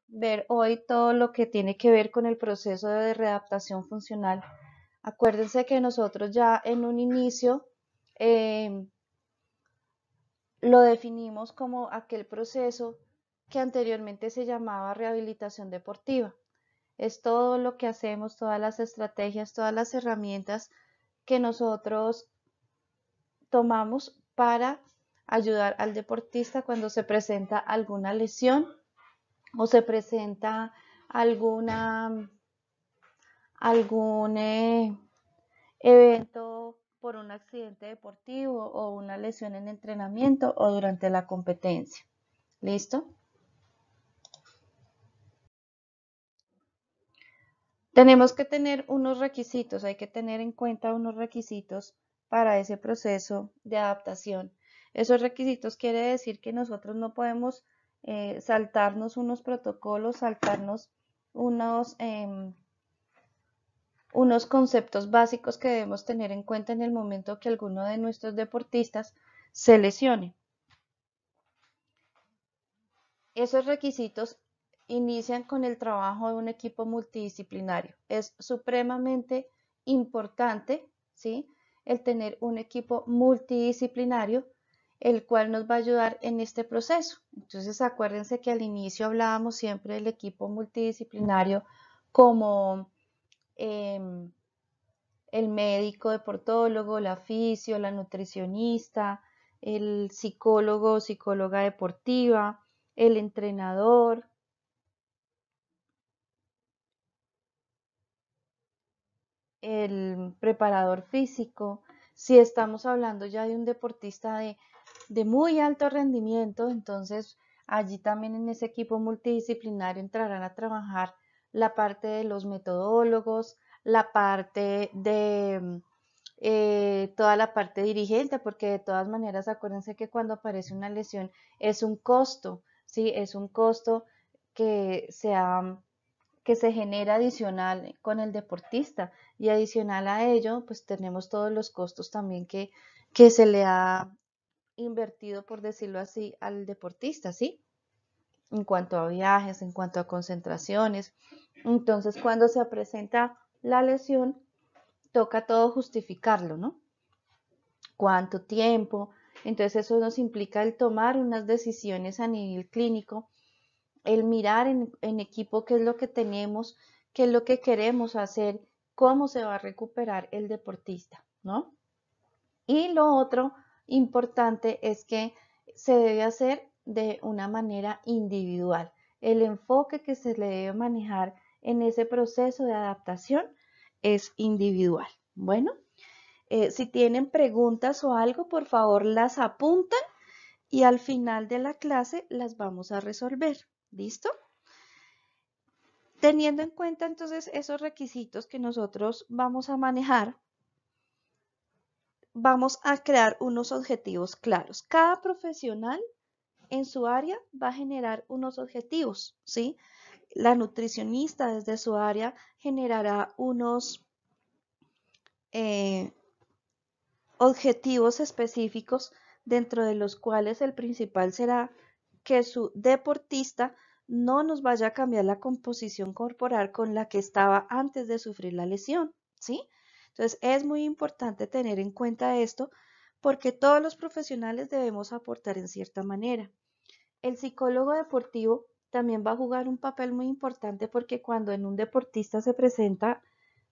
ver hoy todo lo que tiene que ver con el proceso de readaptación funcional. Acuérdense que nosotros ya en un inicio eh, lo definimos como aquel proceso que anteriormente se llamaba rehabilitación deportiva. Es todo lo que hacemos, todas las estrategias, todas las herramientas que nosotros tomamos para ayudar al deportista cuando se presenta alguna lesión o se presenta alguna, algún evento por un accidente deportivo o una lesión en entrenamiento o durante la competencia. ¿Listo? Tenemos que tener unos requisitos, hay que tener en cuenta unos requisitos para ese proceso de adaptación. Esos requisitos quiere decir que nosotros no podemos saltarnos unos protocolos, saltarnos unos, unos conceptos básicos que debemos tener en cuenta en el momento que alguno de nuestros deportistas se lesione. Esos requisitos inician con el trabajo de un equipo multidisciplinario. Es supremamente importante, ¿sí?, el tener un equipo multidisciplinario, el cual nos va a ayudar en este proceso. Entonces, acuérdense que al inicio hablábamos siempre del equipo multidisciplinario como el médico deportólogo, la fisio, la nutricionista, el psicólogo o psicóloga deportiva, el entrenador, el preparador físico. Si estamos hablando ya de un deportista de muy alto rendimiento, entonces allí también en ese equipo multidisciplinario entrarán a trabajar la parte de los metodólogos, la parte de toda la parte dirigente, porque de todas maneras acuérdense que cuando aparece una lesión es un costo, ¿sí? Es un costo que se ha que se genera adicional con el deportista y adicional a ello, pues tenemos todos los costos también que se le ha invertido, por decirlo así, al deportista, ¿sí? En cuanto a viajes, en cuanto a concentraciones. Entonces, cuando se presenta la lesión, toca todo justificarlo, ¿no? ¿Cuánto tiempo? Entonces, eso nos implica el tomar unas decisiones a nivel clínico, el mirar en equipo qué es lo que tenemos, qué es lo que queremos hacer, cómo se va a recuperar el deportista, ¿no? Y lo otro importante es que se debe hacer de una manera individual. El enfoque que se le debe manejar en ese proceso de adaptación es individual. Bueno, si tienen preguntas o algo, por favor las apuntan y al final de la clase las vamos a resolver. ¿Listo? Teniendo en cuenta entonces esos requisitos que nosotros vamos a manejar, vamos a crear unos objetivos claros. Cada profesional en su área va a generar unos objetivos, ¿sí? La nutricionista desde su área generará unos eh, objetivos específicos, dentro de los cuales el principal será que su deportista no nos vaya a cambiar la composición corporal con la que estaba antes de sufrir la lesión, ¿sí? Entonces es muy importante tener en cuenta esto porque todos los profesionales debemos aportar en cierta manera. El psicólogo deportivo también va a jugar un papel muy importante porque cuando en un deportista se presenta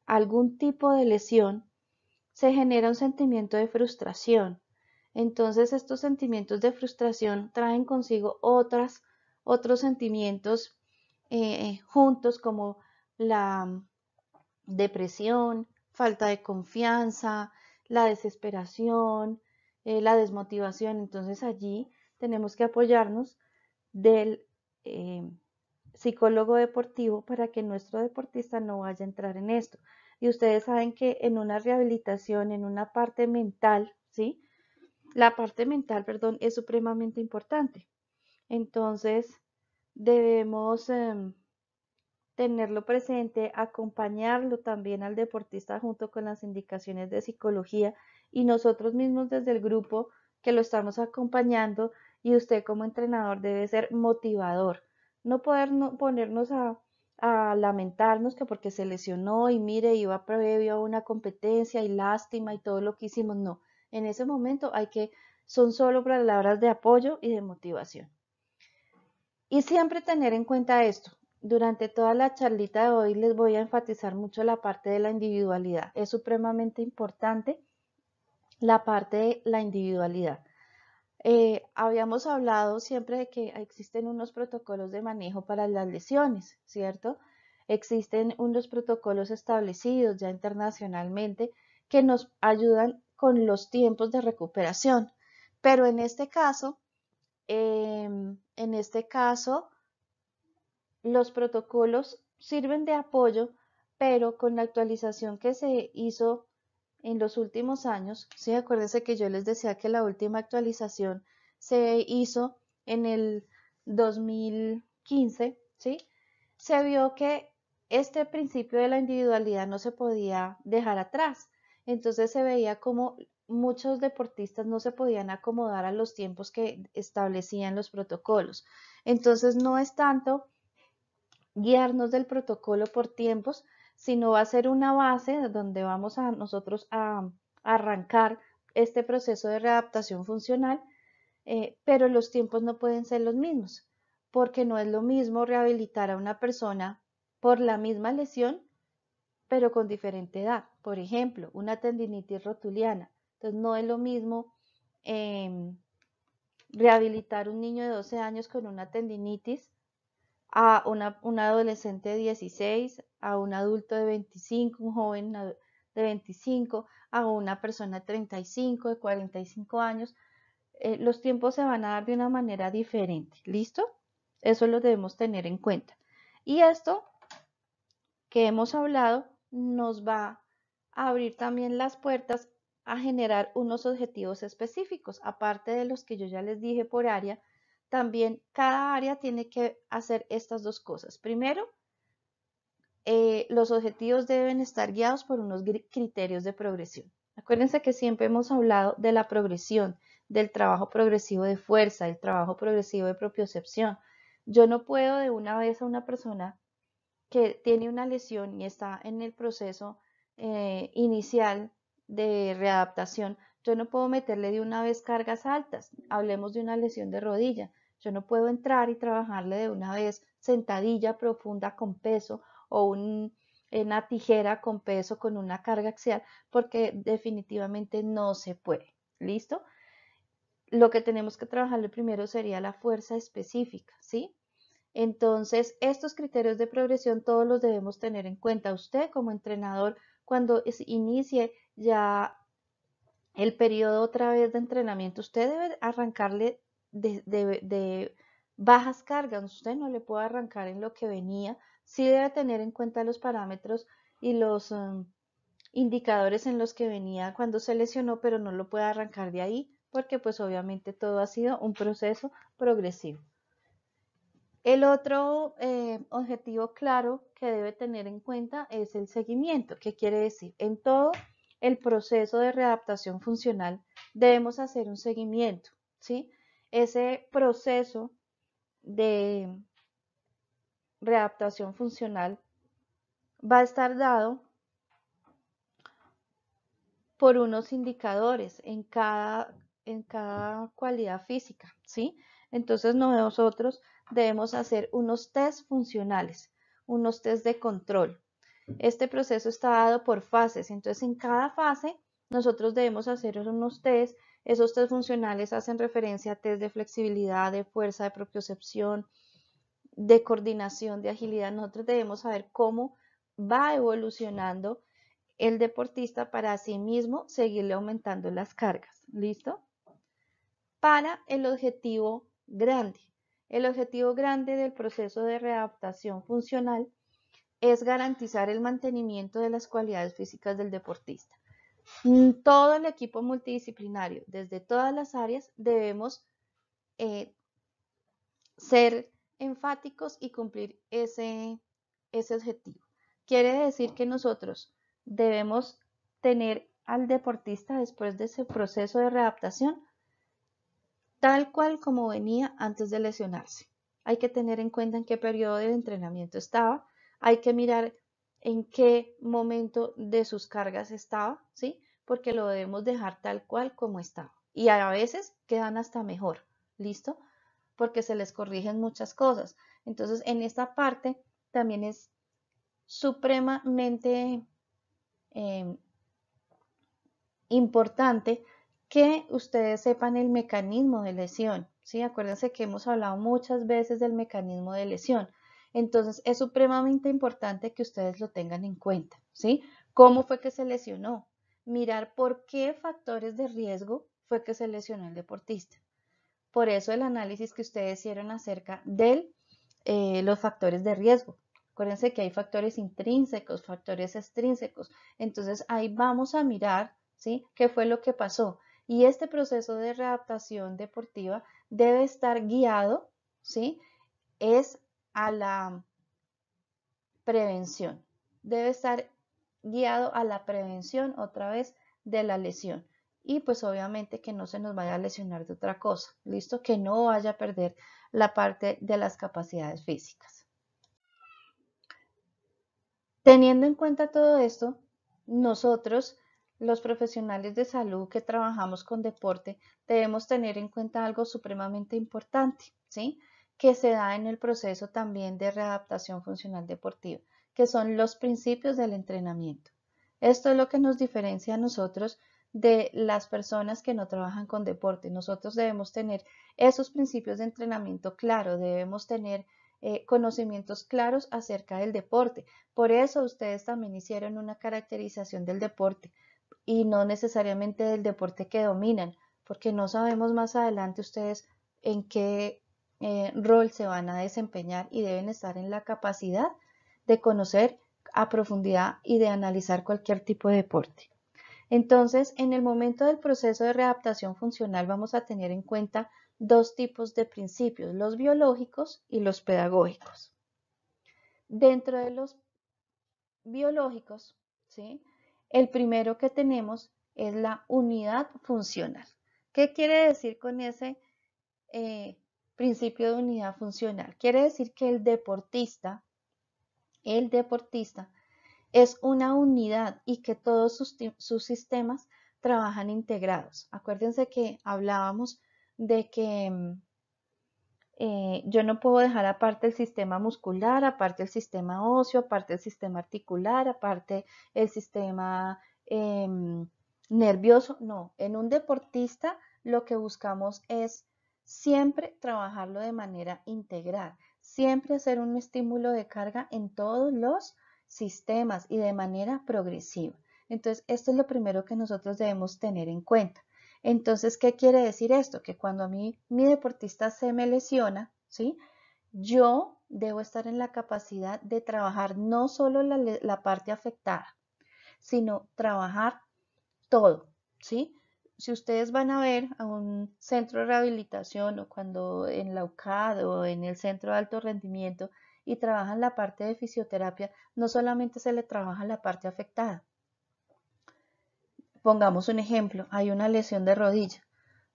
algún tipo de lesión, se genera un sentimiento de frustración. Entonces estos sentimientos de frustración traen consigo otros sentimientos juntos como la depresión, falta de confianza, la desesperación, la desmotivación. Entonces allí tenemos que apoyarnos del eh, psicólogo deportivo para que nuestro deportista no vaya a entrar en esto. Y ustedes saben que en una rehabilitación, en una parte mental, ¿sí? La parte mental, perdón, es supremamente importante. Entonces, debemos tenerlo presente, acompañarlo también al deportista junto con las indicaciones de psicología y nosotros mismos desde el grupo que lo estamos acompañando y usted como entrenador debe ser motivador, no poder ponernos a lamentarnos que porque se lesionó y mire, iba previo a una competencia y lástima y todo lo que hicimos, no. En ese momento son solo palabras de apoyo y de motivación. Y siempre tener en cuenta esto. Durante toda la charlita de hoy les voy a enfatizar mucho la parte de la individualidad. Es supremamente importante la parte de la individualidad. Habíamos hablado siempre de que existen unos protocolos de manejo para las lesiones, ¿cierto? Existen unos protocolos establecidos ya internacionalmente que nos ayudan con los tiempos de recuperación. Pero en este caso, los protocolos sirven de apoyo, pero con la actualización que se hizo en los últimos años, sí, acuérdense que yo les decía que la última actualización se hizo en el 2015, ¿sí? Se vio que este principio de la individualidad no se podía dejar atrás. Entonces se veía como muchos deportistas no se podían acomodar a los tiempos que establecían los protocolos. Entonces no es tanto guiarnos del protocolo por tiempos, sino va a ser una base donde vamos a nosotros a arrancar este proceso de readaptación funcional, pero los tiempos no pueden ser los mismos, porque no es lo mismo rehabilitar a una persona por la misma lesión, pero con diferente edad. Por ejemplo, una tendinitis rotuliana. Entonces, no es lo mismo eh, rehabilitar un niño de 12 años con una tendinitis a un adolescente de 16, a un adulto de 25, un joven de 25, a una persona de 35, de 45 años. Los tiempos se van a dar de una manera diferente, ¿listo? Eso lo debemos tener en cuenta. Y esto que hemos hablado nos va a abrir también las puertas a generar unos objetivos específicos, aparte de los que yo ya les dije por área. También cada área tiene que hacer estas dos cosas. Primero, los objetivos deben estar guiados por unos criterios de progresión. Acuérdense que siempre hemos hablado de la progresión, del trabajo progresivo de fuerza, del trabajo progresivo de propiocepción. Yo no puedo de una vez a una persona que tiene una lesión y está en el proceso inicial de readaptación, yo no puedo meterle de una vez cargas altas. Hablemos de una lesión de rodilla. Yo no puedo entrar y trabajarle de una vez sentadilla profunda con peso o una tijera con peso con una carga axial, porque definitivamente no se puede. ¿Listo? Lo que tenemos que trabajarle primero sería la fuerza específica, ¿sí? Entonces, estos criterios de progresión todos los debemos tener en cuenta. Usted como entrenador, cuando inicie ya el periodo otra vez de entrenamiento, usted debe arrancarle de bajas cargas. Usted no le puede arrancar en lo que venía. Sí debe tener en cuenta los parámetros y los indicadores en los que venía cuando se lesionó, pero no lo puede arrancar de ahí porque pues obviamente todo ha sido un proceso progresivo. El otro objetivo claro que debe tener en cuenta es el seguimiento. ¿Qué quiere decir? En todo el proceso de readaptación funcional debemos hacer un seguimiento, ¿sí? Ese proceso de readaptación funcional va a estar dado por unos indicadores en cada cualidad física, ¿sí? Entonces nosotros debemos hacer unos test funcionales, unos test de control. Este proceso está dado por fases, entonces en cada fase nosotros debemos hacer unos test. Esos test funcionales hacen referencia a test de flexibilidad, de fuerza, de propiocepción, de coordinación, de agilidad. Nosotros debemos saber cómo va evolucionando el deportista para así mismo seguirle aumentando las cargas. ¿Listo? Para el objetivo grande. El objetivo grande del proceso de readaptación funcional es garantizar el mantenimiento de las cualidades físicas del deportista. Todo el equipo multidisciplinario, desde todas las áreas, debemos ser enfáticos y cumplir ese objetivo. Quiere decir que nosotros debemos tener al deportista después de ese proceso de readaptación tal cual como venía antes de lesionarse. hay que tener en cuenta en qué periodo del entrenamiento estaba, hay que mirar en qué momento de sus cargas estaba, ¿sí? Porque lo debemos dejar tal cual como estaba. Y a veces quedan hasta mejor, ¿listo? Porque se les corrigen muchas cosas. Entonces, en esta parte también es supremamente eh, importante que ustedes sepan el mecanismo de lesión, ¿sí? Acuérdense que hemos hablado muchas veces del mecanismo de lesión. Entonces, es supremamente importante que ustedes lo tengan en cuenta, ¿sí? ¿Cómo fue que se lesionó? Mirar por qué factores de riesgo fue que se lesionó el deportista. Por eso el análisis que ustedes hicieron acerca de los factores de riesgo. Acuérdense que hay factores intrínsecos, factores extrínsecos. Entonces ahí vamos a mirar, ¿sí? ¿Qué fue lo que pasó? Y este proceso de readaptación deportiva debe estar guiado, ¿sí? Es a la prevención. Debe estar guiado a la prevención otra vez de la lesión. Y pues obviamente que no se nos vaya a lesionar de otra cosa, ¿listo? Que no vaya a perder la parte de las capacidades físicas. Teniendo en cuenta todo esto, nosotros, los profesionales de salud que trabajamos con deporte, debemos tener en cuenta algo supremamente importante, ¿sí? Que se da en el proceso también de readaptación funcional deportiva, que son los principios del entrenamiento. Esto es lo que nos diferencia a nosotros de las personas que no trabajan con deporte. Nosotros debemos tener esos principios de entrenamiento claros, debemos tener conocimientos claros acerca del deporte. Por eso ustedes también hicieron una caracterización del deporte y no necesariamente del deporte que dominan, porque no sabemos más adelante ustedes en qué rol se van a desempeñar y deben estar en la capacidad de conocer a profundidad y de analizar cualquier tipo de deporte. Entonces, en el momento del proceso de readaptación funcional vamos a tener en cuenta dos tipos de principios, los biológicos y los pedagógicos. Dentro de los biológicos, ¿sí? El primero que tenemos es la unidad funcional. ¿Qué quiere decir con ese principio de unidad funcional? Quiere decir que el deportista es una unidad y que todos sus sistemas trabajan integrados. Acuérdense que hablábamos de que yo no puedo dejar aparte el sistema muscular, aparte el sistema óseo, aparte el sistema articular, aparte el sistema eh, nervioso. No, en un deportista lo que buscamos es siempre trabajarlo de manera integral, siempre hacer un estímulo de carga en todos los sistemas y de manera progresiva. Entonces, esto es lo primero que nosotros debemos tener en cuenta. Entonces, ¿qué quiere decir esto? Que cuando a mí mi deportista se me lesiona, ¿sí? Yo debo estar en la capacidad de trabajar no solo la parte afectada, sino trabajar todo, ¿sí? Si ustedes van a ver a un centro de rehabilitación o cuando en la UCAD o en el centro de alto rendimiento y trabajan la parte de fisioterapia, no solamente se le trabaja la parte afectada. Pongamos un ejemplo, hay una lesión de rodilla.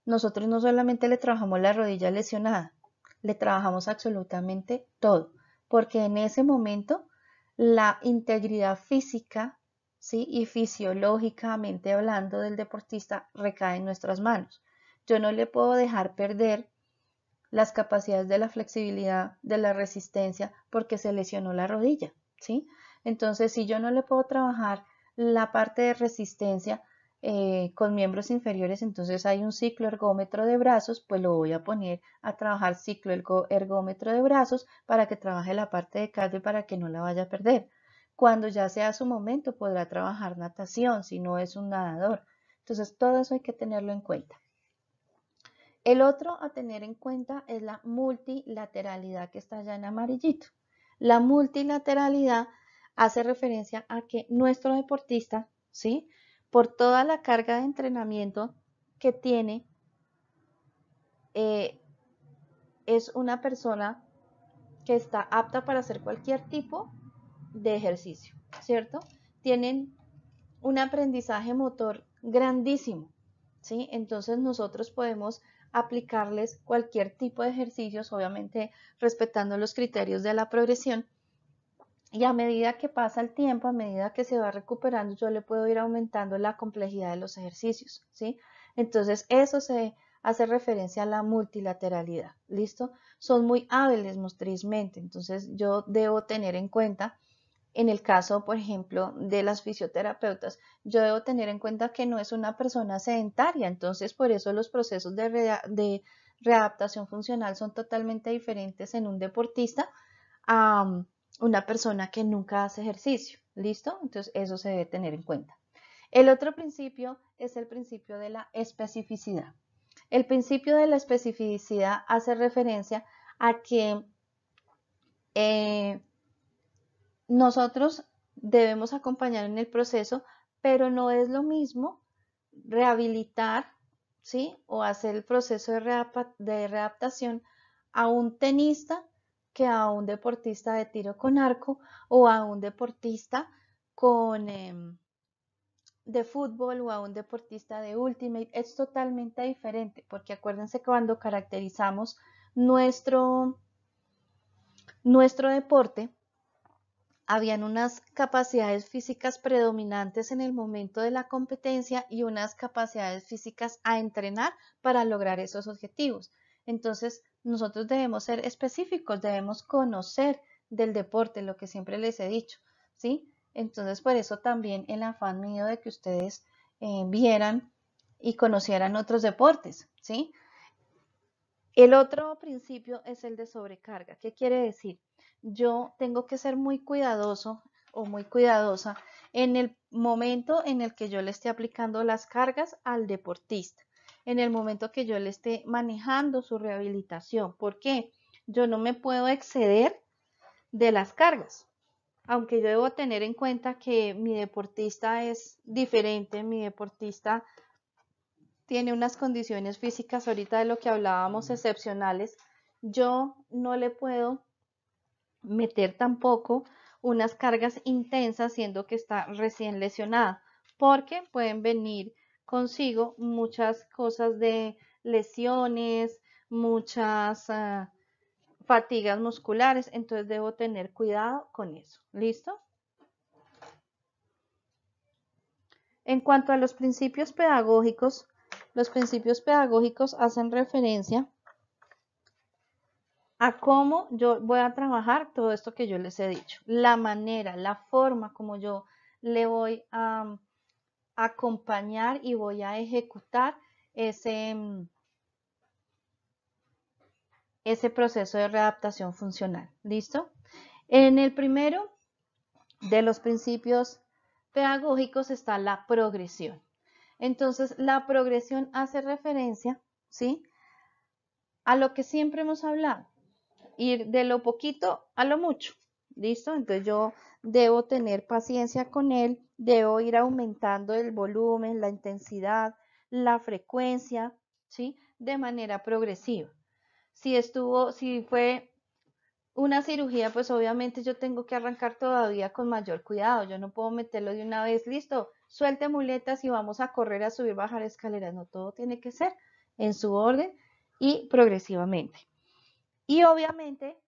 Nosotros no solamente le trabajamos la rodilla lesionada, le trabajamos absolutamente todo, porque en ese momento la integridad física, ¿sí? Y fisiológicamente hablando del deportista recae en nuestras manos. Yo no le puedo dejar perder las capacidades de la flexibilidad, de la resistencia, porque se lesionó la rodilla, ¿sí? Entonces, si yo no le puedo trabajar la parte de resistencia con miembros inferiores, entonces hay un ciclo ergómetro de brazos, pues lo voy a poner a trabajar ciclo ergómetro de brazos para que trabaje la parte de cardio y para que no la vaya a perder. Cuando ya sea su momento, podrá trabajar natación si no es un nadador. Entonces, todo eso hay que tenerlo en cuenta. El otro a tener en cuenta es la multilateralidad que está allá en amarillito. La multilateralidad hace referencia a que nuestro deportista, ¿sí? Por toda la carga de entrenamiento que tiene, es una persona que está apta para hacer cualquier tipo de ejercicio, ¿cierto? Tienen un aprendizaje motor grandísimo, ¿sí? Entonces nosotros podemos aplicarles cualquier tipo de ejercicios, obviamente respetando los criterios de la progresión. Y a medida que pasa el tiempo, a medida que se va recuperando, yo le puedo ir aumentando la complejidad de los ejercicios, ¿sí? Entonces, eso se hace referencia a la multilateralidad, ¿listo? Son muy hábiles motrizmente, entonces yo debo tener en cuenta, en el caso, por ejemplo, de las fisioterapeutas, yo debo tener en cuenta que no es una persona sedentaria, entonces por eso los procesos de readaptación funcional son totalmente diferentes en un deportista a una persona que nunca hace ejercicio. ¿Listo? Entonces eso se debe tener en cuenta. El otro principio es el principio de la especificidad. El principio de la especificidad hace referencia a que nosotros debemos acompañar en el proceso, pero no es lo mismo rehabilitar, ¿sí? O hacer el proceso de readaptación a un tenista que a un deportista de tiro con arco o a un deportista con, de fútbol o a un deportista de ultimate. Es totalmente diferente porque acuérdense que cuando caracterizamos nuestro deporte, habían unas capacidades físicas predominantes en el momento de la competencia y unas capacidades físicas a entrenar para lograr esos objetivos. Entonces, nosotros debemos ser específicos, debemos conocer del deporte, lo que siempre les he dicho, ¿sí? Entonces, por eso también el afán mío de que ustedes vieran y conocieran otros deportes, ¿sí? El otro principio es el de sobrecarga. ¿Qué quiere decir? Yo tengo que ser muy cuidadoso o muy cuidadosa en el momento en el que yo le esté aplicando las cargas al deportista, en el momento que yo le esté manejando su rehabilitación. ¿Por qué? Yo no me puedo exceder de las cargas, aunque yo debo tener en cuenta que mi deportista es diferente, mi deportista tiene unas condiciones físicas ahorita de lo que hablábamos excepcionales, yo no le puedo meter tampoco unas cargas intensas siendo que está recién lesionada, porque pueden venir consigo muchas cosas de lesiones, muchas fatigas musculares, entonces debo tener cuidado con eso. ¿Listo? En cuanto a los principios pedagógicos hacen referencia a cómo yo voy a trabajar todo esto que yo les he dicho, la manera, la forma como yo le voy a acompañar y voy a ejecutar ese proceso de readaptación funcional. ¿Listo? En el primero de los principios pedagógicos está la progresión. Entonces, la progresión hace referencia, ¿sí?, a lo que siempre hemos hablado, ir de lo poquito a lo mucho, ¿listo? Entonces yo debo tener paciencia con él, debo ir aumentando el volumen, la intensidad, la frecuencia, ¿sí? De manera progresiva. Si fue una cirugía, pues obviamente yo tengo que arrancar todavía con mayor cuidado. Yo no puedo meterlo de una vez, listo, suelte muletas y vamos a correr a subir, bajar escaleras. No, todo tiene que ser en su orden y progresivamente. Y obviamente,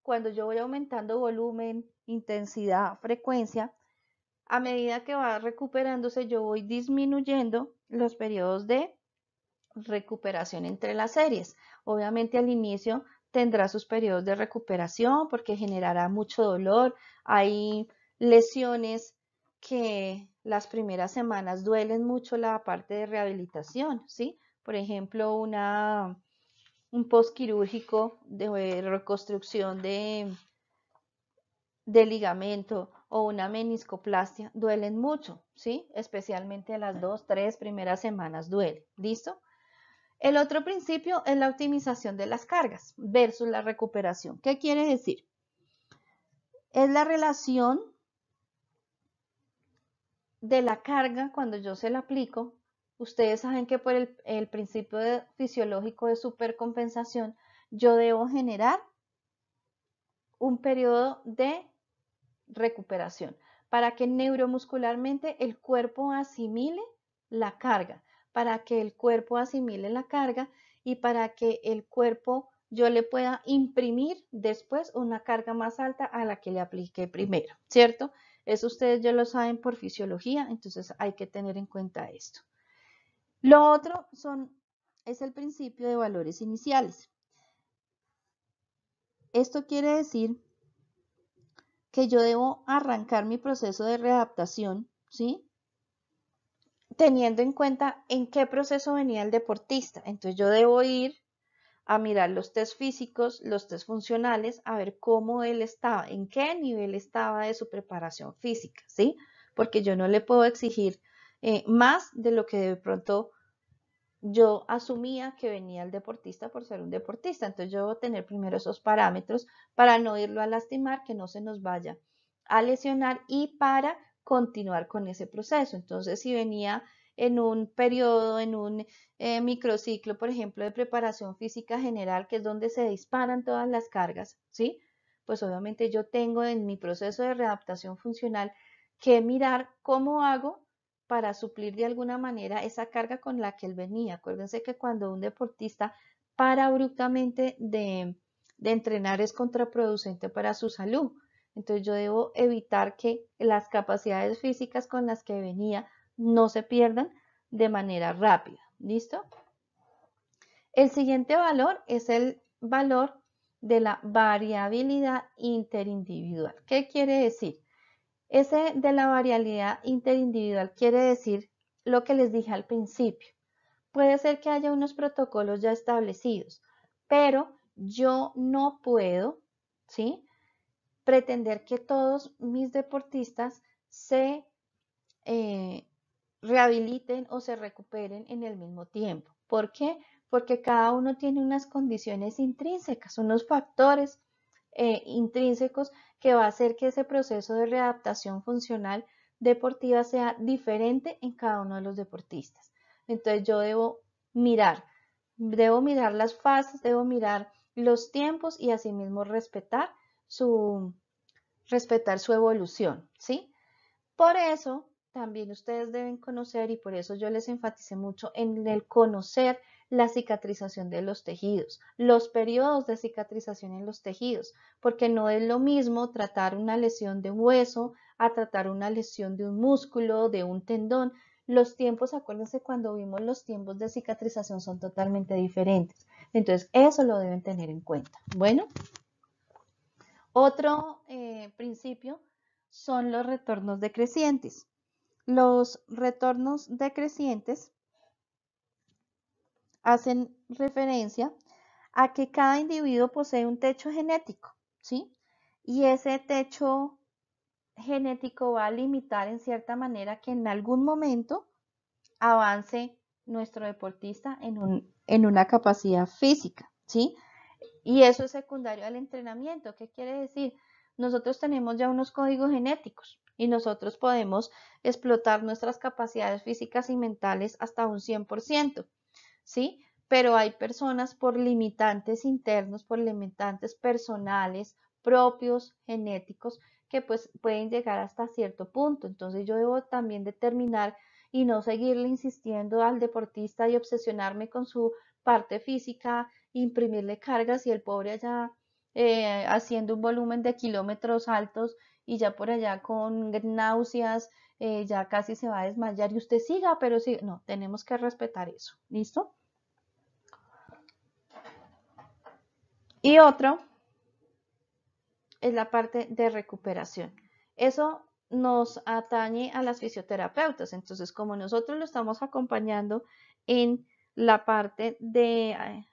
cuando yo voy aumentando volumen, intensidad, frecuencia, a medida que va recuperándose, yo voy disminuyendo los periodos de recuperación entre las series. Obviamente al inicio tendrá sus periodos de recuperación porque generará mucho dolor. Hay lesiones que las primeras semanas duelen mucho la parte de rehabilitación, ¿sí? Por ejemplo, un postquirúrgico de reconstrucción de ligamento o una meniscoplastia duelen mucho, ¿sí? Especialmente las 2, 3 primeras semanas duele. ¿Listo? El otro principio es la optimización de las cargas versus la recuperación. ¿Qué quiere decir? Es la relación de la carga cuando yo se la aplico. Ustedes saben que por el principio fisiológico de supercompensación, yo debo generar un periodo de recuperación para que neuromuscularmente el cuerpo asimile la carga, para que el cuerpo asimile la carga y para que el cuerpo yo le pueda imprimir después una carga más alta a la que le apliqué primero, ¿cierto? Eso ustedes ya lo saben por fisiología, entonces hay que tener en cuenta esto. Lo otro es el principio de valores iniciales. Esto quiere decir que yo debo arrancar mi proceso de readaptación, ¿sí? Teniendo en cuenta en qué proceso venía el deportista. Entonces yo debo ir a mirar los test físicos, los test funcionales, a ver cómo él estaba, en qué nivel estaba de su preparación física, ¿sí? Porque yo no le puedo exigir más de lo que de pronto yo asumía que venía el deportista por ser un deportista. Entonces yo debo tener primero esos parámetros para no irlo a lastimar, que no se nos vaya a lesionar y para continuar con ese proceso. Entonces si venía en un periodo, en un microciclo, por ejemplo, de preparación física general, que es donde se disparan todas las cargas, ¿sí? Pues obviamente yo tengo en mi proceso de readaptación funcional que mirar cómo hago para suplir de alguna manera esa carga con la que él venía. Acuérdense que cuando un deportista para abruptamente de entrenar es contraproducente para su salud. Entonces yo debo evitar que las capacidades físicas con las que venía no se pierdan de manera rápida. ¿Listo? El siguiente valor es el valor de la variabilidad interindividual. ¿Qué quiere decir? Ese de la variabilidad interindividual quiere decir lo que les dije al principio. Puede ser que haya unos protocolos ya establecidos, pero yo no puedo, ¿sí?, pretender que todos mis deportistas se rehabiliten o se recuperen en el mismo tiempo. ¿Por qué? Porque cada uno tiene unas condiciones intrínsecas, unos factores intrínsecos que va a hacer que ese proceso de readaptación funcional deportiva sea diferente en cada uno de los deportistas. Entonces yo debo mirar las fases, debo mirar los tiempos y asimismo respetar su evolución, ¿sí? Por eso también ustedes deben conocer, y por eso yo les enfaticé mucho en el conocer la cicatrización de los tejidos, los periodos de cicatrización en los tejidos, porque no es lo mismo tratar una lesión de hueso a tratar una lesión de un músculo, de un tendón. Los tiempos, acuérdense, cuando vimos los tiempos de cicatrización son totalmente diferentes. Entonces, eso lo deben tener en cuenta. Bueno, otro principio son los retornos decrecientes. Los retornos decrecientes hacen referencia a que cada individuo posee un techo genético, ¿sí? Y ese techo genético va a limitar en cierta manera que en algún momento avance nuestro deportista en una capacidad física, ¿sí? Y eso es secundario al entrenamiento. ¿Qué quiere decir? Nosotros tenemos ya unos códigos genéticos y nosotros podemos explotar nuestras capacidades físicas y mentales hasta un 100%, ¿sí? Pero hay personas por limitantes internos, por limitantes personales, propios, genéticos, que pues pueden llegar hasta cierto punto. Entonces yo debo también determinar y no seguirle insistiendo al deportista y obsesionarme con su parte física, imprimirle cargas y el pobre allá haciendo un volumen de kilómetros altos y ya por allá con náuseas, ya casi se va a desmayar y usted siga, pero sí, no, tenemos que respetar eso, ¿listo? Y otro es la parte de recuperación. Eso nos atañe a las fisioterapeutas. Entonces, como nosotros lo estamos acompañando en la parte de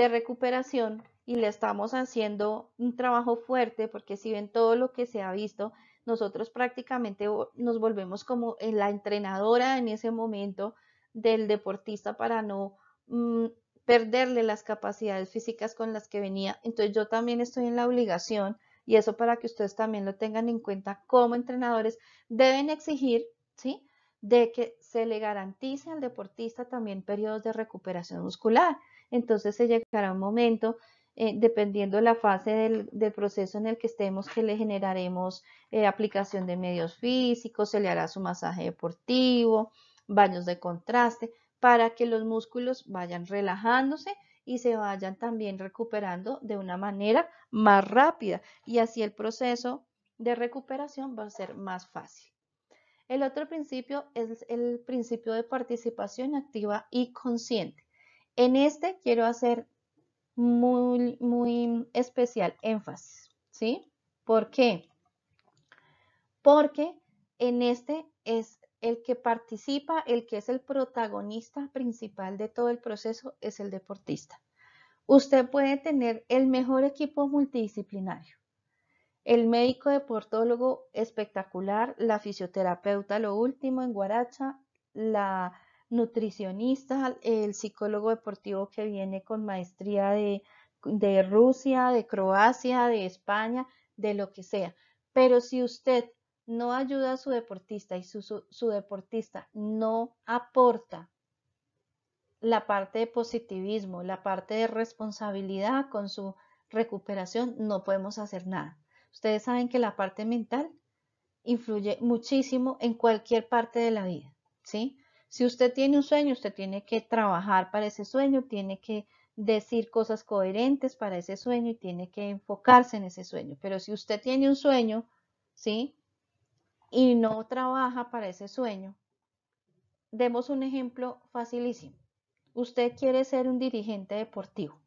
recuperación y le estamos haciendo un trabajo fuerte, porque si ven todo lo que se ha visto, nosotros prácticamente nos volvemos como la entrenadora en ese momento del deportista para no perderle las capacidades físicas con las que venía. Entonces yo también estoy en la obligación, y eso para que ustedes también lo tengan en cuenta como entrenadores, deben exigir, ¿sí?, de que se le garantice al deportista también periodos de recuperación muscular. Entonces se llegará un momento dependiendo de la fase del proceso en el que estemos, que le generaremos aplicación de medios físicos, se le hará su masaje deportivo, baños de contraste, para que los músculos vayan relajándose y se vayan también recuperando de una manera más rápida, y así el proceso de recuperación va a ser más fácil. El otro principio es el principio de participación activa y consciente. En este quiero hacer muy especial énfasis, ¿sí? ¿Por qué? Porque en este es el que participa, el que es el protagonista principal de todo el proceso, es el deportista. Usted puede tener el mejor equipo multidisciplinario, el médico deportólogo espectacular, la fisioterapeuta, lo último en guaracha, la nutricionista, el psicólogo deportivo que viene con maestría de Rusia, de Croacia, de España, de lo que sea. Pero si usted no ayuda a su deportista y su deportista no aporta la parte de positivismo, la parte de responsabilidad con su recuperación, no podemos hacer nada. Ustedes saben que la parte mental influye muchísimo en cualquier parte de la vida, ¿sí? Si usted tiene un sueño, usted tiene que trabajar para ese sueño, tiene que decir cosas coherentes para ese sueño y tiene que enfocarse en ese sueño. Pero si usted tiene un sueño, ¿sí? Y no trabaja para ese sueño, demos un ejemplo facilísimo. Usted quiere ser un dirigente deportivo,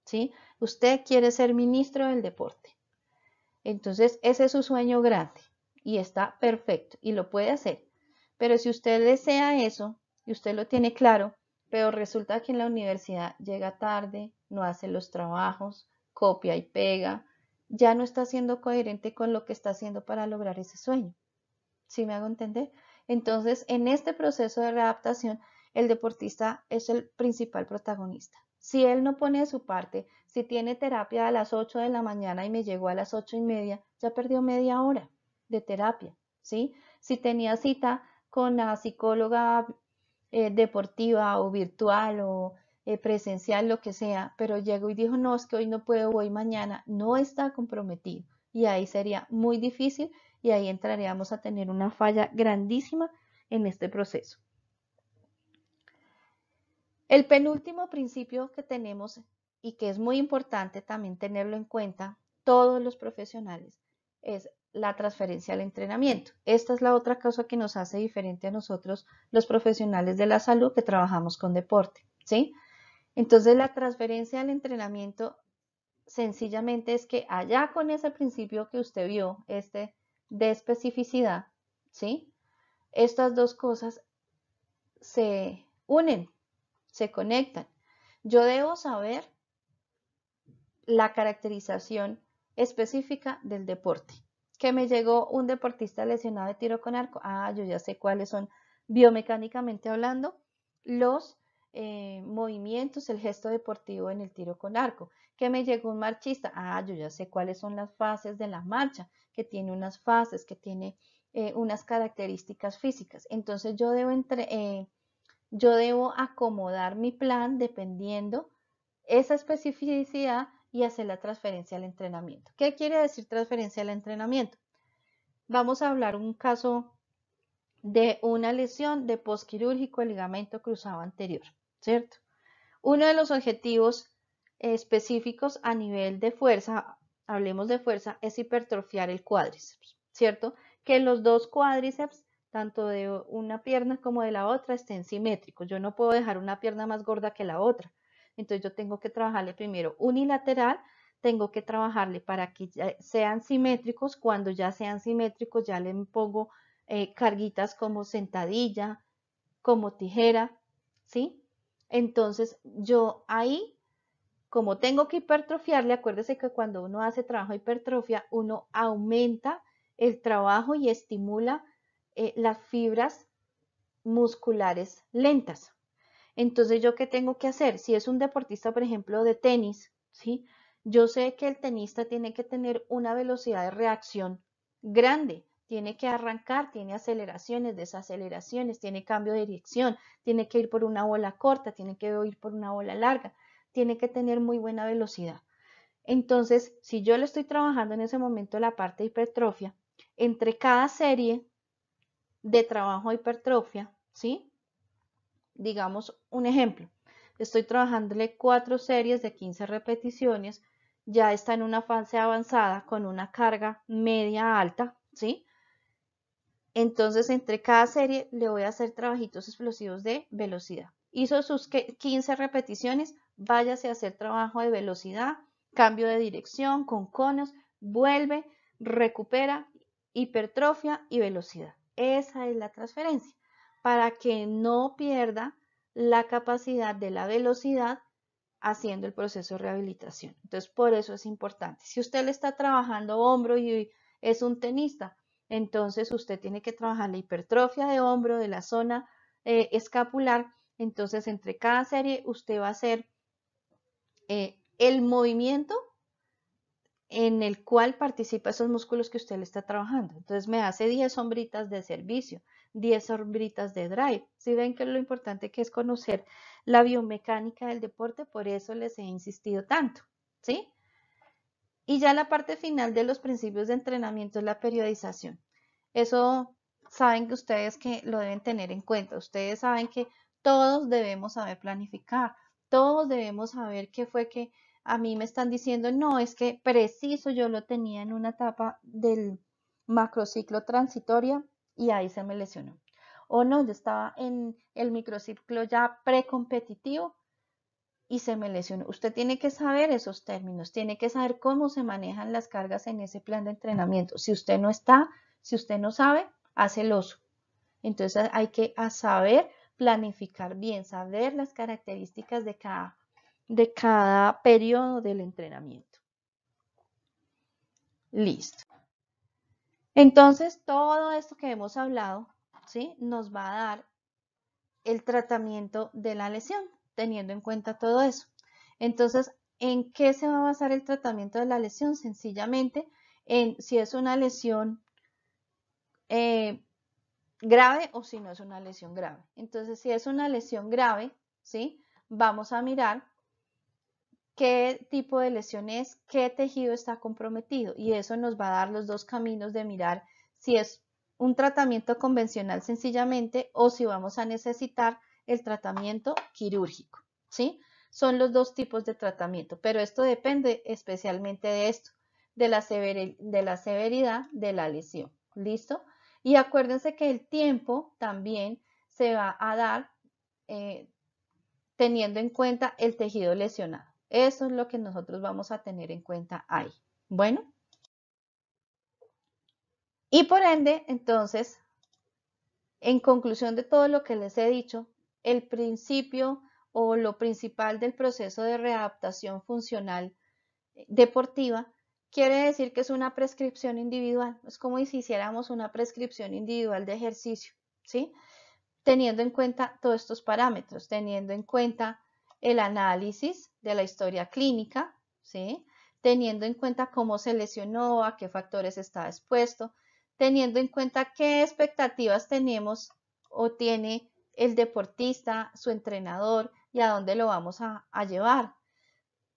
¿sí? Usted quiere ser ministro del deporte. Entonces, ese es su sueño grande y está perfecto y lo puede hacer. Pero si usted desea eso y usted lo tiene claro, pero resulta que en la universidad llega tarde, no hace los trabajos, copia y pega, ya no está siendo coherente con lo que está haciendo para lograr ese sueño. ¿Sí me hago entender? Entonces, en este proceso de readaptación, el deportista es el principal protagonista. Si él no pone de su parte, si tiene terapia a las 8 de la mañana y me llegó a las 8:30, ya perdió media hora de terapia, ¿sí? Si tenía cita con la psicóloga deportiva o virtual o presencial, lo que sea, pero llegó y dijo, no, es que hoy no puedo, voy mañana, no está comprometido. Y ahí sería muy difícil y ahí entraríamos a tener una falla grandísima en este proceso. El penúltimo principio que tenemos y que es muy importante también tenerlo en cuenta todos los profesionales es la transferencia al entrenamiento. Esta es la otra cosa que nos hace diferente a nosotros los profesionales de la salud que trabajamos con deporte, ¿sí? Entonces la transferencia al entrenamiento sencillamente es que allá con ese principio que usted vio, de especificidad, ¿sí? Estas dos cosas se unen, se conectan. Yo debo saber la caracterización específica del deporte. Que me llegó un deportista lesionado de tiro con arco. Ah, yo ya sé cuáles son biomecánicamente hablando los movimientos, el gesto deportivo en el tiro con arco. Que me llegó un marchista. Ah, yo ya sé cuáles son las fases de la marcha, que tiene unas fases, que tiene unas características físicas. Entonces yo debo acomodar mi plan dependiendo esa especificidad y hacer la transferencia al entrenamiento. ¿Qué quiere decir transferencia al entrenamiento? Vamos a hablar un caso de una lesión de posquirúrgico del ligamento cruzado anterior, ¿cierto? Uno de los objetivos específicos a nivel de fuerza, hablemos de fuerza, es hipertrofiar el cuádriceps, ¿cierto? Que los dos cuádriceps, tanto de una pierna como de la otra, estén simétricos. Yo no puedo dejar una pierna más gorda que la otra. Entonces yo tengo que trabajarle primero unilateral, tengo que trabajarle para que sean simétricos. Cuando ya sean simétricos, ya le pongo carguitas como sentadilla, como tijera, ¿sí? Entonces yo ahí, como tengo que hipertrofiarle, acuérdese que cuando uno hace trabajo de hipertrofia, uno aumenta el trabajo y estimula las fibras musculares lentas. Entonces, ¿yo qué tengo que hacer? Si es un deportista, por ejemplo, de tenis, ¿sí? Yo sé que el tenista tiene que tener una velocidad de reacción grande, tiene que arrancar, tiene aceleraciones, desaceleraciones, tiene cambio de dirección, tiene que ir por una bola corta, tiene que ir por una bola larga, tiene que tener muy buena velocidad. Entonces, si yo le estoy trabajando en ese momento la parte de hipertrofia, entre cada serie de trabajo de hipertrofia, ¿sí? Digamos un ejemplo, estoy trabajándole 4 series de 15 repeticiones, ya está en una fase avanzada con una carga media alta, ¿sí? Entonces, entre cada serie le voy a hacer trabajitos explosivos de velocidad. Hizo sus 15 repeticiones, váyase a hacer trabajo de velocidad, cambio de dirección con conos, vuelve, recupera, hipertrofia y velocidad. Esa es la transferencia, para que no pierda la capacidad de la velocidad haciendo el proceso de rehabilitación. Entonces, por eso es importante. Si usted le está trabajando hombro y es un tenista, entonces usted tiene que trabajar la hipertrofia de hombro, de la zona escapular. Entonces, entre cada serie, usted va a hacer el movimiento en el cual participa esos músculos que usted le está trabajando. Entonces, me hace 10 sombritas de servicio, 10 sombritas de drive. Si ven que lo importante que es conocer la biomecánica del deporte, por eso les he insistido tanto, ¿sí? Y ya la parte final de los principios de entrenamiento es la periodización. Eso saben que ustedes que lo deben tener en cuenta. Ustedes saben que todos debemos saber planificar. Todos debemos saber qué fue que a mí me están diciendo, no, es que preciso yo lo tenía en una etapa del macrociclo transitoria y ahí se me lesionó. O no, yo estaba en el microciclo ya precompetitivo y se me lesionó. Usted tiene que saber esos términos, tiene que saber cómo se manejan las cargas en ese plan de entrenamiento. Si usted no está, si usted no sabe, hace el oso. Entonces hay que saber planificar bien, saber las características de cada periodo del entrenamiento. Listo. Entonces todo esto que hemos hablado, ¿sí? Nos va a dar el tratamiento de la lesión, teniendo en cuenta todo eso. Entonces, ¿en qué se va a basar el tratamiento de la lesión? Sencillamente en si es una lesión grave o si no es una lesión grave. Entonces, si es una lesión grave, ¿sí? Vamos a mirar qué tipo de lesión es, qué tejido está comprometido y eso nos va a dar los dos caminos de mirar si es un tratamiento convencional sencillamente o si vamos a necesitar el tratamiento quirúrgico, ¿sí? Son los dos tipos de tratamiento, pero esto depende especialmente de esto, de la severidad de la lesión, ¿listo? Y acuérdense que el tiempo también se va a dar teniendo en cuenta el tejido lesionado. Eso es lo que nosotros vamos a tener en cuenta ahí. Bueno, y por ende, entonces, en conclusión de todo lo que les he dicho, el principio o lo principal del proceso de readaptación funcional deportiva quiere decir que es una prescripción individual. Es como si hiciéramos una prescripción individual de ejercicio, ¿sí? Teniendo en cuenta todos estos parámetros, teniendo en cuenta el análisis de la historia clínica, ¿sí? Teniendo en cuenta cómo se lesionó, a qué factores está expuesto, teniendo en cuenta qué expectativas tenemos o tiene el deportista, su entrenador y a dónde lo vamos a llevar,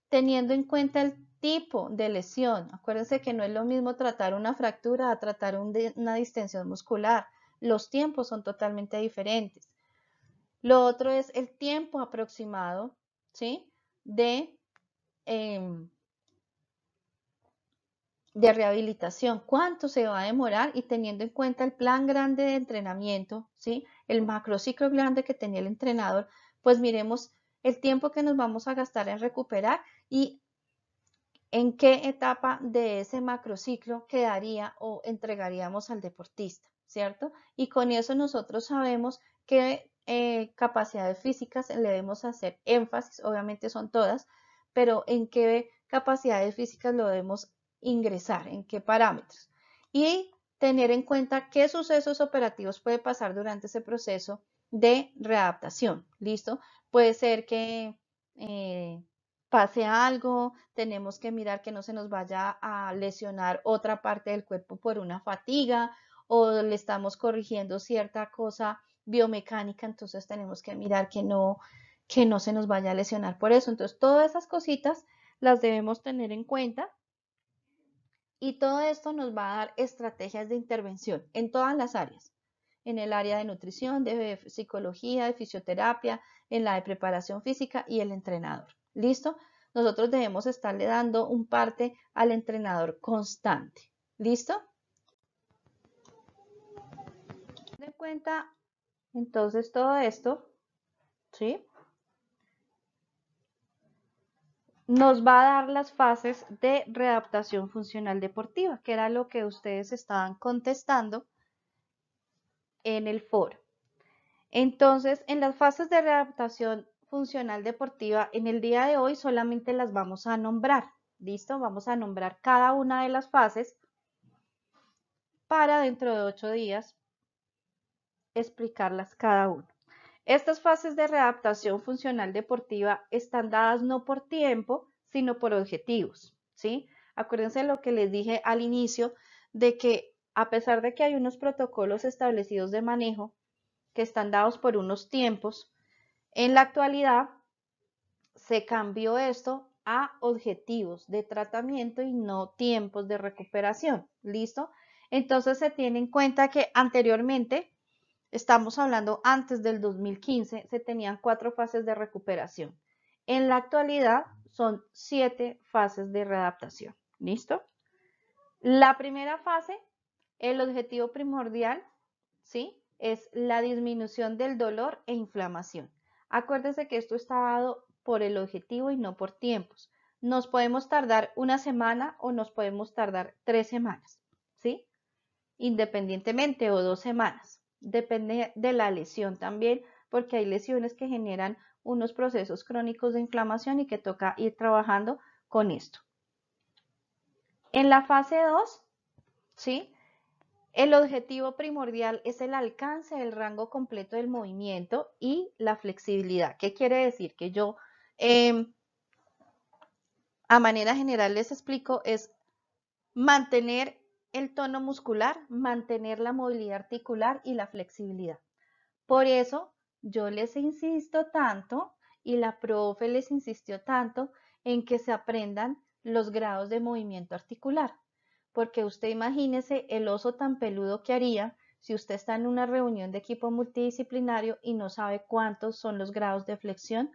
teniendo en cuenta el tipo de lesión. Acuérdense que no es lo mismo tratar una fractura a tratar una distensión muscular. Los tiempos son totalmente diferentes. Lo otro es el tiempo aproximado, ¿sí? Eh, de rehabilitación, cuánto se va a demorar y teniendo en cuenta el plan grande de entrenamiento, ¿sí? El macrociclo grande que tenía el entrenador, pues miremos el tiempo que nos vamos a gastar en recuperar y en qué etapa de ese macrociclo quedaría o entregaríamos al deportista, ¿cierto? Y con eso nosotros sabemos qué capacidades físicas le debemos hacer énfasis, obviamente son todas, pero en qué capacidades físicas lo debemos ingresar, en qué parámetros. Y tener en cuenta qué sucesos operativos puede pasar durante ese proceso de readaptación, ¿listo? Puede ser que pase algo, tenemos que mirar que no se nos vaya a lesionar otra parte del cuerpo por una fatiga o le estamos corrigiendo cierta cosa biomecánica, entonces tenemos que mirar que no se nos vaya a lesionar por eso. Entonces, todas esas cositas las debemos tener en cuenta y todo esto nos va a dar estrategias de intervención en todas las áreas, en el área de nutrición, de psicología, de fisioterapia, en la de preparación física y el entrenador. ¿Listo? Nosotros debemos estarle dando un parte al entrenador constante. ¿Listo? De cuenta, entonces todo esto, ¿sí? Nos va a dar las fases de readaptación funcional deportiva, que era lo que ustedes estaban contestando en el foro. Entonces, en las fases de readaptación funcional deportiva, en el día de hoy solamente las vamos a nombrar. ¿Listo? Vamos a nombrar cada una de las fases para dentro de 8 días explicarlas cada una. Estas fases de readaptación funcional deportiva están dadas no por tiempo, sino por objetivos, ¿sí? Acuérdense lo que les dije al inicio, de que a pesar de que hay unos protocolos establecidos de manejo que están dados por unos tiempos, en la actualidad se cambió esto a objetivos de tratamiento y no tiempos de recuperación, ¿listo? Entonces se tiene en cuenta que anteriormente, estamos hablando antes del 2015, se tenían 4 fases de recuperación. En la actualidad son 7 fases de readaptación, ¿listo? La primera fase, el objetivo primordial, ¿sí? Es la disminución del dolor e inflamación. Acuérdense que esto está dado por el objetivo y no por tiempos. Nos podemos tardar una semana o nos podemos tardar 3 semanas, ¿sí? Independientemente o 2 semanas. Depende de la lesión también, porque hay lesiones que generan unos procesos crónicos de inflamación y que toca ir trabajando con esto. En la fase 2, ¿sí? El objetivo primordial es el alcance del rango completo del movimiento y la flexibilidad. ¿Qué quiere decir? Que yo, a manera general les explico, es mantener el tono muscular, mantener la movilidad articular y la flexibilidad. Por eso yo les insisto tanto y la profe les insistió tanto en que se aprendan los grados de movimiento articular. Porque usted imagínese el oso tan peludo que haría si usted está en una reunión de equipo multidisciplinario y no sabe cuántos son los grados de flexión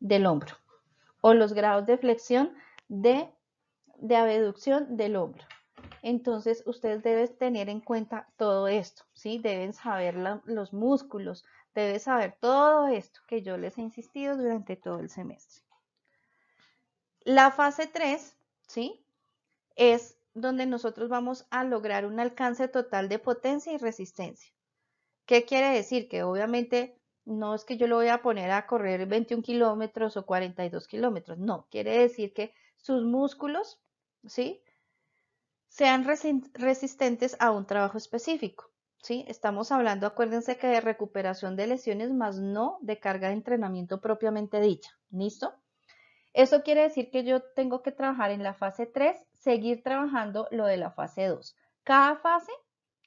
del hombro o los grados de flexión de abducción del hombro. Entonces, ustedes deben tener en cuenta todo esto, ¿sí? Deben saber los músculos, deben saber todo esto que yo les he insistido durante todo el semestre. La fase 3, ¿sí? Es donde nosotros vamos a lograr un alcance total de potencia y resistencia. ¿Qué quiere decir? Que obviamente no es que yo lo voy a poner a correr 21 kilómetros o 42 kilómetros, no, quiere decir que sus músculos, ¿sí? Sean resistentes a un trabajo específico, ¿sí? Estamos hablando, acuérdense que de recuperación de lesiones, más no de carga de entrenamiento propiamente dicha, ¿listo? Eso quiere decir que yo tengo que trabajar en la fase 3, seguir trabajando lo de la fase 2. Cada fase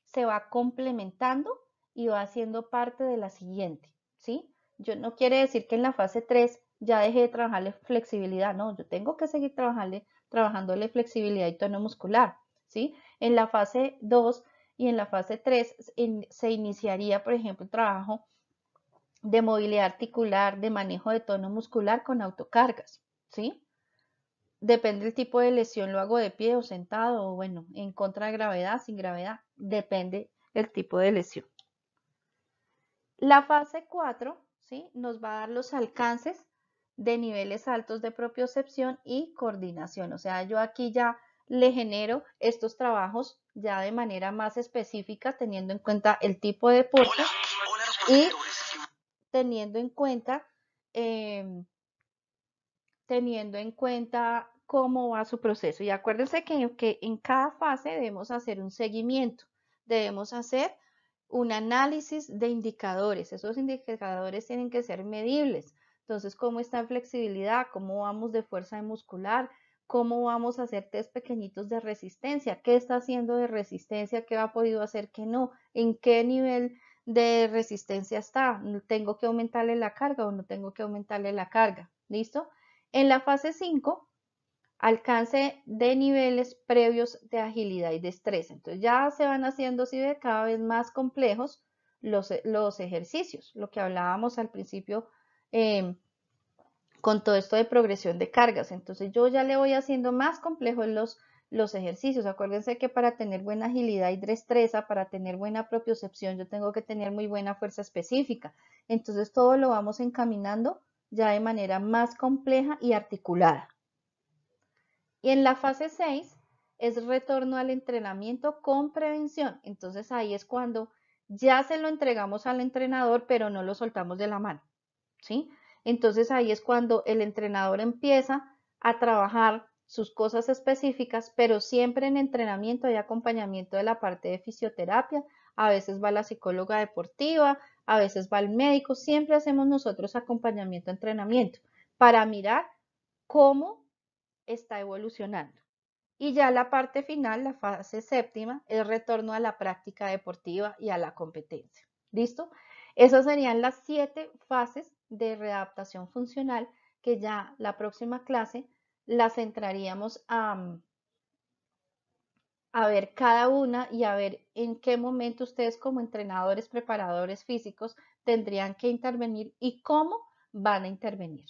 se va complementando y va haciendo parte de la siguiente, ¿sí? Yo no quiere decir que en la fase 3 ya dejé de trabajarle flexibilidad, no, yo tengo que seguir trabajándole flexibilidad y tono muscular, ¿sí? En la fase 2 y en la fase 3 se iniciaría, por ejemplo, el trabajo de movilidad articular, de manejo de tono muscular con autocargas, ¿sí? Depende del tipo de lesión, lo hago de pie o sentado o bueno, en contra de gravedad, sin gravedad, depende el tipo de lesión. La fase 4, ¿sí? Nos va a dar los alcances de niveles altos de propiocepción y coordinación. O sea, yo aquí ya le genero estos trabajos ya de manera más específica, teniendo en cuenta el tipo de deporte y teniendo en cuenta cómo va su proceso. Y acuérdense que en cada fase debemos hacer un seguimiento, debemos hacer un análisis de indicadores. Esos indicadores tienen que ser medibles. Entonces, ¿cómo está en flexibilidad? ¿Cómo vamos de fuerza muscular? ¿Cómo vamos a hacer test pequeñitos de resistencia? ¿Qué está haciendo de resistencia? ¿Qué ha podido hacer que no? ¿En qué nivel de resistencia está? ¿Tengo que aumentarle la carga o no tengo que aumentarle la carga? ¿Listo? En la fase 5 alcance de niveles previos de agilidad y destreza. Entonces ya se van haciendo así de cada vez más complejos los ejercicios, lo que hablábamos al principio eh, con todo esto de progresión de cargas. Entonces yo ya le voy haciendo más complejos los ejercicios. Acuérdense que para tener buena agilidad y destreza, para tener buena propiocepción, yo tengo que tener muy buena fuerza específica. Entonces todo lo vamos encaminando ya de manera más compleja y articulada. Y en la fase 6 es retorno al entrenamiento con prevención. Entonces ahí es cuando ya se lo entregamos al entrenador, pero no lo soltamos de la mano, ¿sí? Entonces ahí es cuando el entrenador empieza a trabajar sus cosas específicas, pero siempre en entrenamiento hay acompañamiento de la parte de fisioterapia, a veces va la psicóloga deportiva, a veces va el médico, siempre hacemos nosotros acompañamiento, entrenamiento, para mirar cómo está evolucionando. Y ya la parte final, la fase séptima, es retorno a la práctica deportiva y a la competencia. ¿Listo? Esas serían las 7 fases de readaptación funcional que ya la próxima clase las entraríamos a ver cada una y a ver en qué momento ustedes como entrenadores, preparadores físicos tendrían que intervenir y cómo van a intervenir.